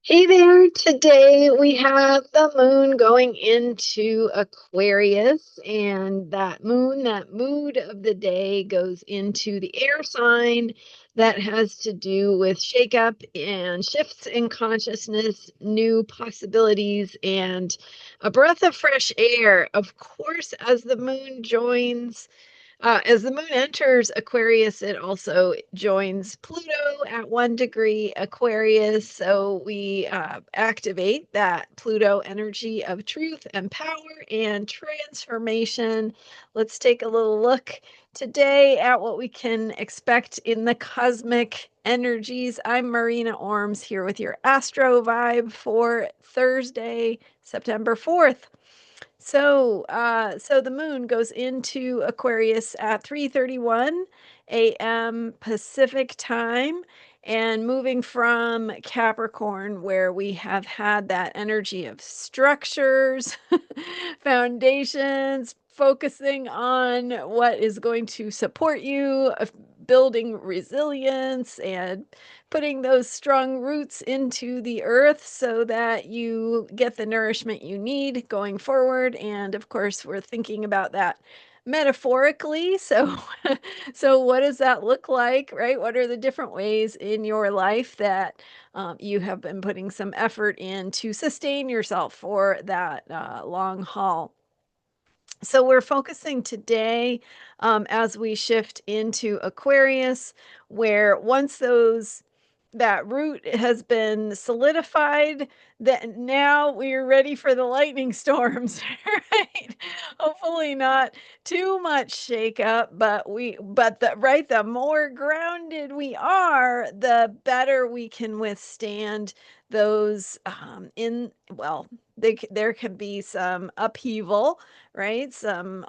Hey there, today we have the moon going into Aquarius, and that moon, that mood of the day goes into the air sign that has to do with shakeup and shifts in consciousness, new possibilities, and a breath of fresh air. Of course, as the moon enters Aquarius, it also joins Pluto at 1 degree Aquarius. So we activate that Pluto energy of truth and power and transformation. Let's take a little look today at what we can expect in the cosmic energies. I'm Marina Orms here with your Astro vibe for Thursday, September 4th. So the moon goes into Aquarius at 3:31 a.m. Pacific time and moving from Capricorn, where we have had that energy of structures, foundations, focusing on what is going to support you, building resilience and putting those strong roots into the earth so that you get the nourishment you need going forward. And of course, we're thinking about that metaphorically. So what does that look like, right? What are the different ways in your life that you have been putting some effort in to sustain yourself for that long haul? So we're focusing today as we shift into Aquarius, where once that root has been solidified, that now we're ready for the lightning storms, right? Hopefully not too much shakeup, but the more grounded we are, the better we can withstand those in well there can be some upheaval, right? Some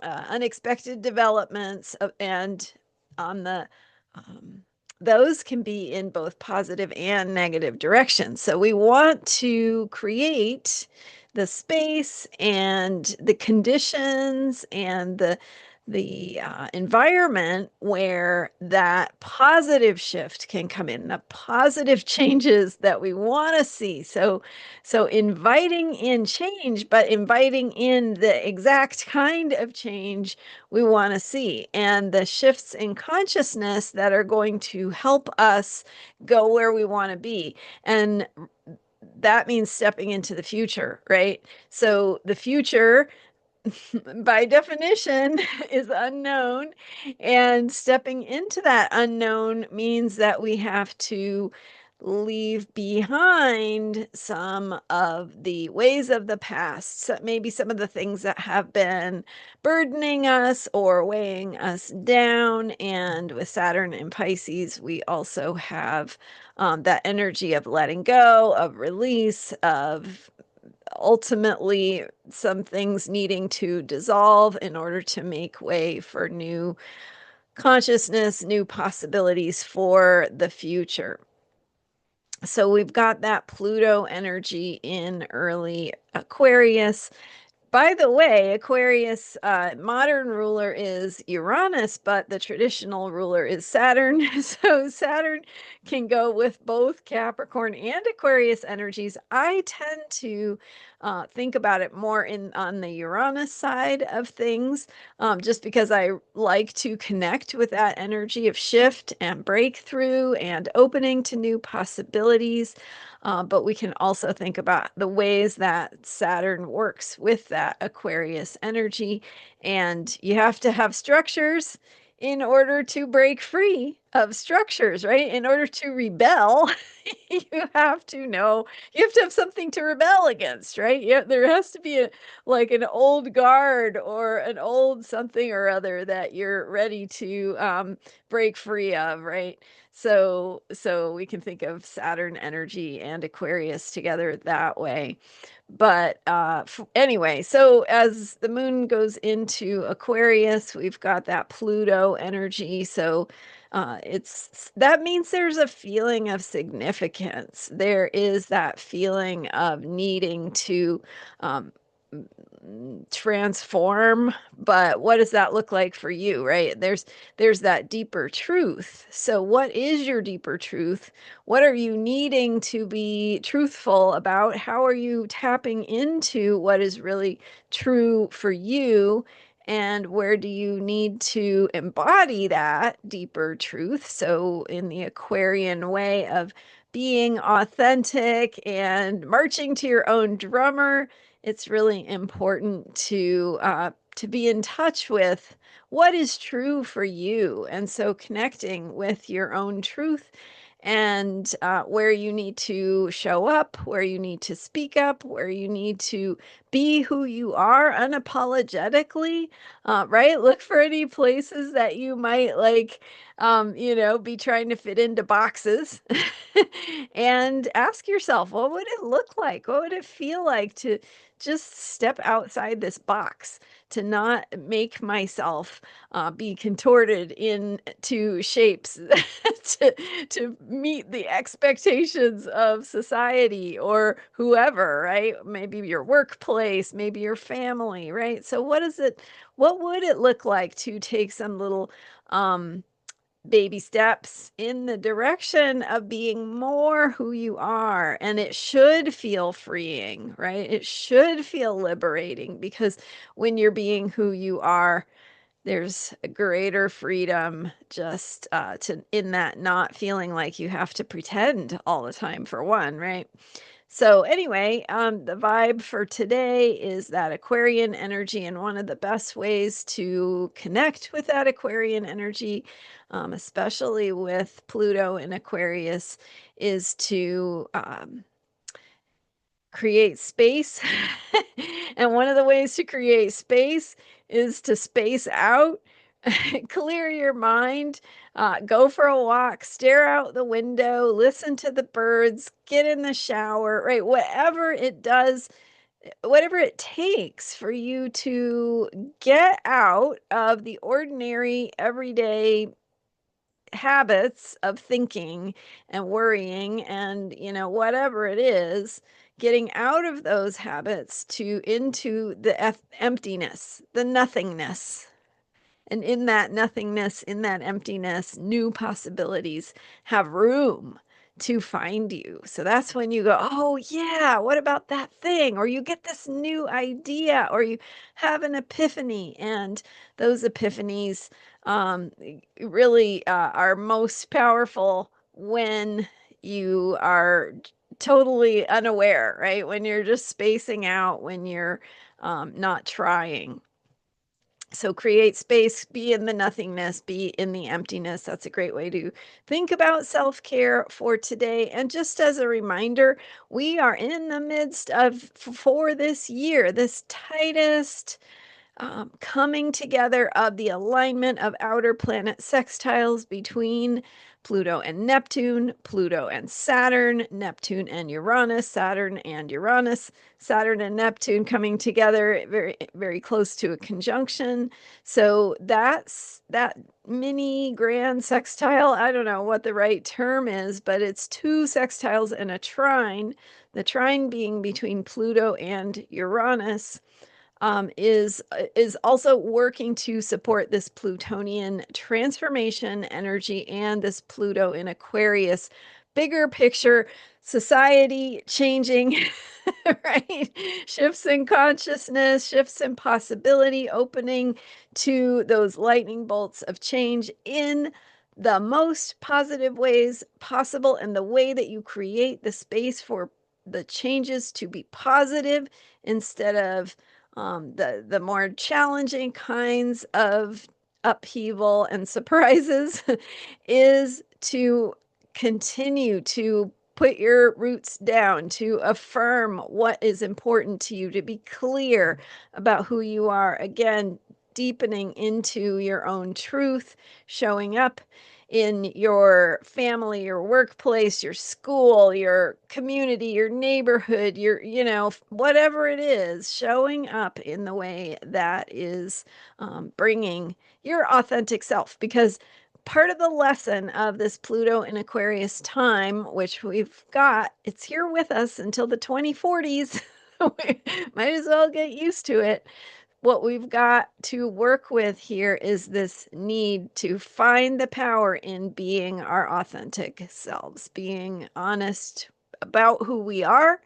unexpected developments, and on the um, those can be in both positive and negative directions. So we want to create the space and the conditions and the environment where that positive shift can come in, the positive changes that we want to see. So inviting in change, but inviting in the exact kind of change we want to see, and the shifts in consciousness that are going to help us go where we want to be. And that means stepping into the future, right? So the future, by definition, is unknown, and stepping into that unknown means that we have to leave behind some of the ways of the past, so maybe some of the things that have been burdening us or weighing us down. And with Saturn in Pisces, we also have that energy of letting go, of release, of ultimately some things needing to dissolve in order to make way for new consciousness, new possibilities for the future. So we've got that Pluto energy in early Aquarius. By the way, Aquarius, modern ruler is Uranus, but the traditional ruler is Saturn. So Saturn can go with both Capricorn and Aquarius energies. I tend to think about it more on the Uranus side of things, just because I like to connect with that energy of shift and breakthrough and opening to new possibilities. But we can also think about the ways that Saturn works with that Aquarius energy. And you have to have structures in order to break free of structures, right? In order to rebel, you have to know, you have to have something to rebel against, right? Yeah, there has to be like an old guard or an old something or other that you're ready to break free of, right? So we can think of Saturn energy and Aquarius together that way. But anyway, so as the moon goes into Aquarius, we've got that Pluto energy. So it's that means there's a feeling of significance. There is that feeling of needing to um, transform, but what does that look like for you, right? There's that deeper truth. So what is your deeper truth? What are you needing to be truthful about? How are you tapping into what is really true for you? And where do you need to embody that deeper truth? So, in the Aquarian way of being authentic and marching to your own drummer, it's really important to be in touch with what is true for you, and so connecting with your own truth and where you need to show up, where you need to speak up, where you need to be who you are unapologetically, right? Look for any places that you might be trying to fit into boxes and ask yourself, what would it look like? What would it feel like to just step outside this box, to not make myself be contorted into shapes to, to meet the expectations of society or whoever, right? Maybe your workplace, maybe your family, right? So what would it look like to take some little um baby steps in the direction of being more who you are? And it should feel freeing, right? It should feel liberating, because when you're being who you are, there's a greater freedom just to in that not feeling like you have to pretend all the time, for one, right? So anyway, the vibe for today is that Aquarian energy, and one of the best ways to connect with that Aquarian energy, especially with Pluto in Aquarius, is to create space. And one of the ways to create space is to space out, clear your mind, go for a walk, stare out the window, listen to the birds, get in the shower, right? Whatever it does, whatever it takes for you to get out of the ordinary, everyday habits of thinking and worrying and, whatever it is, getting out of those habits to into the emptiness, the nothingness. And in that nothingness, in that emptiness, new possibilities have room to find you. So that's when you go, oh, yeah, what about that thing? Or you get this new idea, or you have an epiphany. And those epiphanies really are most powerful when you are totally unaware, right? When you're just spacing out, when you're not trying. So create space, be in the nothingness, be in the emptiness. That's a great way to think about self-care for today. And just as a reminder, we are in the midst of, for this year, this tightest coming together of the alignment of outer planet sextiles between Pluto and Neptune, Pluto and Saturn, Neptune and Uranus, Saturn and Uranus, Saturn and Neptune coming together very, very close to a conjunction. So that's that mini grand sextile. I don't know what the right term is, but it's two sextiles and a trine. The trine being between Pluto and Uranus, is also working to support this Plutonian transformation energy and this Pluto in Aquarius bigger picture society changing, right? Shifts in consciousness, shifts in possibility, opening to those lightning bolts of change in the most positive ways possible, and the way that you create the space for the changes to be positive instead of the more challenging kinds of upheaval and surprises is to continue to put your roots down, to affirm what is important to you, to be clear about who you are. Again, deepening into your own truth, showing up in your family, your workplace, your school, your community, your neighborhood, whatever it is, showing up in the way that is bringing your authentic self. Because part of the lesson of this Pluto in Aquarius time, which it's here with us until the 2040s. We might as well get used to it. What we've got to work with here is this need to find the power in being our authentic selves, being honest about who we are,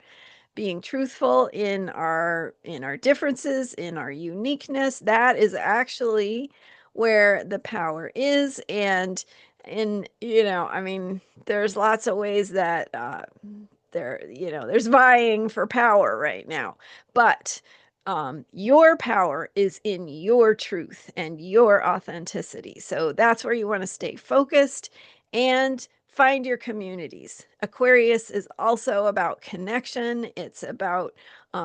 being truthful in our differences, in our uniqueness. That is actually where the power is. And I mean, there's lots of ways that there's vying for power right now. But your power is in your truth and your authenticity. So that's where you want to stay focused and find your communities. Aquarius is also about connection. It's about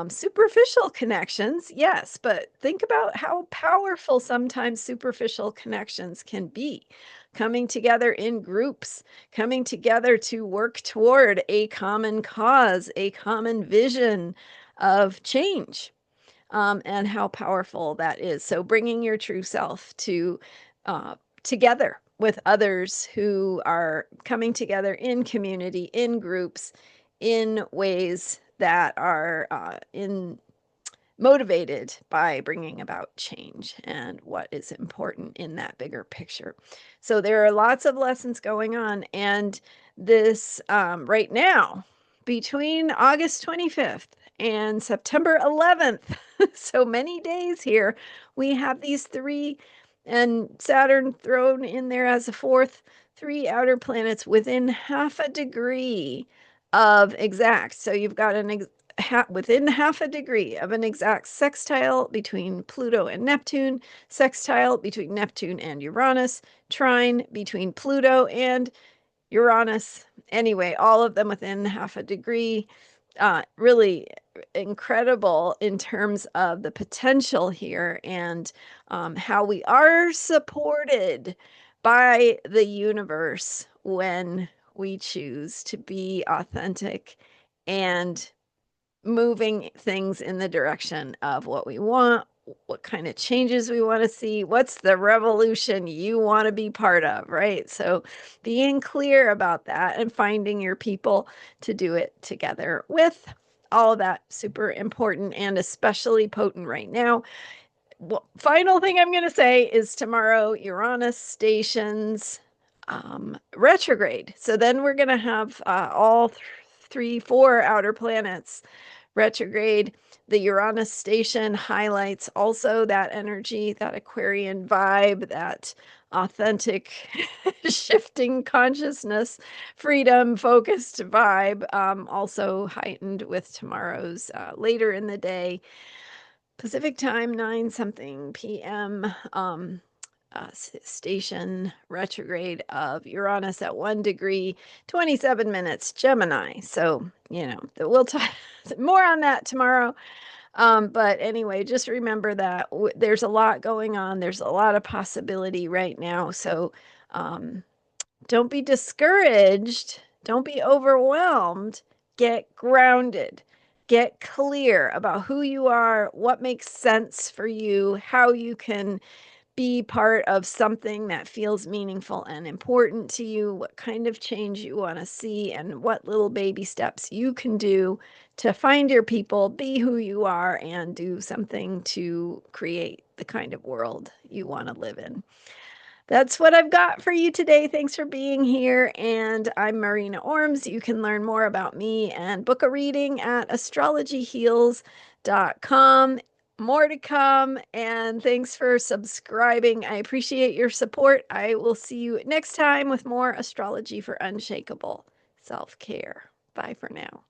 superficial connections, yes, but think about how powerful sometimes superficial connections can be. Coming together in groups, coming together to work toward a common cause, a common vision of change, and how powerful that is. So bringing your true self to together with others who are coming together in community, in groups, in ways that are in motivated by bringing about change and what is important in that bigger picture. So there are lots of lessons going on, and this right now between August 25th and September 11th, so many days here, we have these three, and Saturn thrown in there as a fourth, three outer planets within half a degree of exact. So you've got within half a degree of an exact sextile between Pluto and Neptune, sextile between Neptune and Uranus, trine between Pluto and Uranus. Anyway, all of them within half a degree. Really incredible in terms of the potential here, and how we are supported by the universe when we choose to be authentic and moving things in the direction of what we want, what kind of changes we want to see, what's the revolution you want to be part of, right? So being clear about that and finding your people to do it together with, all of that super important and especially potent right now. Well, final thing I'm going to say is tomorrow Uranus stations retrograde. So then we're going to have all three, four outer planets retrograde. The Uranus station highlights also that energy, that Aquarian vibe, that authentic shifting consciousness, freedom focused vibe, also heightened with tomorrow's later in the day Pacific time, 9 something p.m. Station retrograde of Uranus at 1 degree, 27 minutes Gemini. So, we'll talk more on that tomorrow. But anyway, just remember that there's a lot going on. There's a lot of possibility right now. So, don't be discouraged. Don't be overwhelmed. Get grounded. Get clear about who you are, what makes sense for you, how you can be part of something that feels meaningful and important to you, what kind of change you want to see, and what little baby steps you can do to find your people, be who you are, and do something to create the kind of world you want to live in. That's what I've got for you today. Thanks for being here. And I'm Marina Orms. You can learn more about me and book a reading at astrologyheals.com. More to come. And thanks for subscribing. I appreciate your support. I will see you next time with more astrology for unshakable self-care. Bye for now.